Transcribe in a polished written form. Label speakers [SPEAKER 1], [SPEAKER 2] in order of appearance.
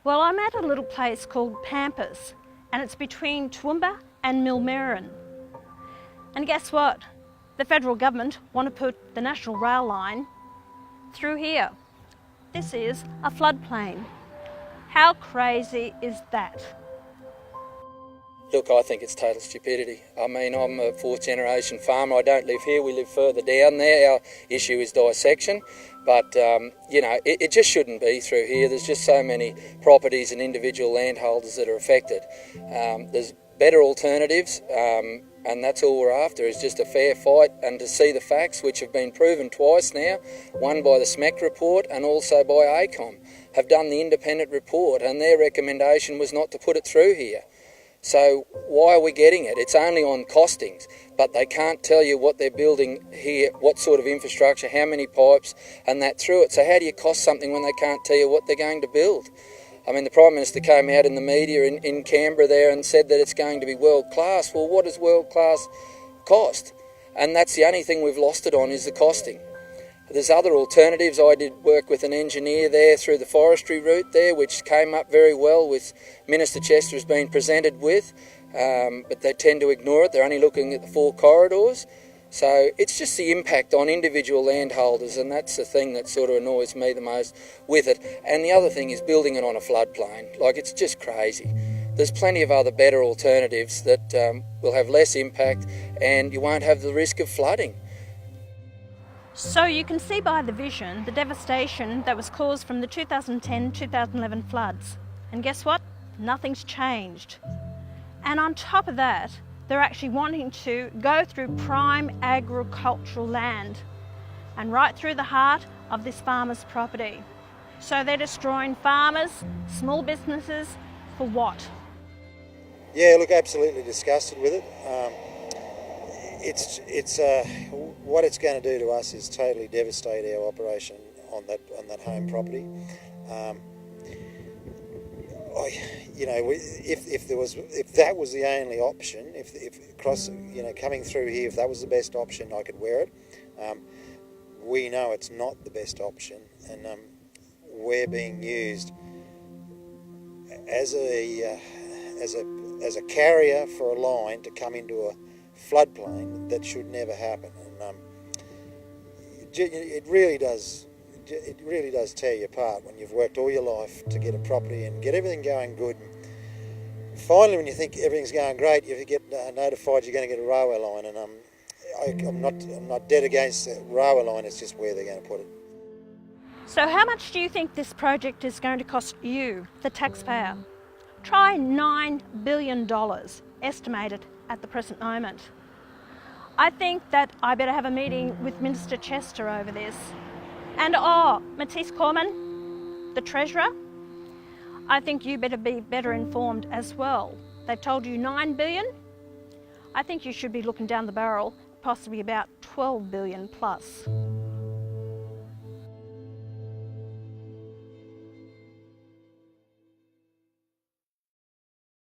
[SPEAKER 1] Well, I'm at a little place called Pampas, and it's between Toowoomba and Millmerran. And guess what? The federal government want to put the national rail line through here. This is a floodplain. How crazy is that?
[SPEAKER 2] Look, I think it's total stupidity. I mean, I'm a fourth generation farmer. I don't live here, we live further down there. Our issue is dissection, but it just shouldn't be through here. There's just so many properties and individual landholders that are affected. There's better alternatives, and that's all we're after, is just a fair fight and to see the facts, which have been proven twice now, one by the SMEC report and also by ACOM, have done the independent report, and their recommendation was not to put it through here. So why are we getting it? It's only on costings, but they can't tell you what they're building here, what sort of infrastructure, how many pipes and that through it. So how do you cost something when they can't tell you what they're going to build? I mean, the Prime Minister came out in the media in Canberra there and said that it's going to be world class. Well, what does world class cost? And that's the only thing we've lost it on, is the costing. There's other alternatives. I did work with an engineer there through the forestry route there, which came up very well with Minister Chester has been presented with, but they tend to ignore it. They're only looking at the 4 corridors. So it's just the impact on individual landholders, and that's the thing that sort of annoys me the most with it. And the other thing is building it on a floodplain. Like, it's just crazy. There's plenty of other better alternatives that will have less impact, and you won't have the risk of flooding.
[SPEAKER 1] So you can see by the vision the devastation that was caused from the 2010-2011 floods. And guess what? Nothing's changed. And on top of that, they're actually wanting to go through prime agricultural land and right through the heart of this farmer's property. So they're destroying farmers, small businesses, for what?
[SPEAKER 3] Yeah, look, absolutely disgusted with it. What it's going to do to us is totally devastate our operation on that home property. If that was the only option, coming through here, if that was the best option, I could wear it. We know it's not the best option, and we're being used as a carrier for a line to come into a floodplain that should never happen. And it really does tear you apart when you've worked all your life to get a property and get everything going good. Finally, when you think everything's going great, you get notified you're going to get a railway line, and I'm not dead against the railway line. It's just where they're going to put it.
[SPEAKER 1] So how much do you think this project is going to cost you, the taxpayer? Try $9 billion, estimated at the present moment. I think that I better have a meeting with Minister Chester over this. And Matisse Cormann, the Treasurer, I think you better be better informed as well. They've told you $9 billion. I think you should be looking down the barrel, possibly about $12 billion plus.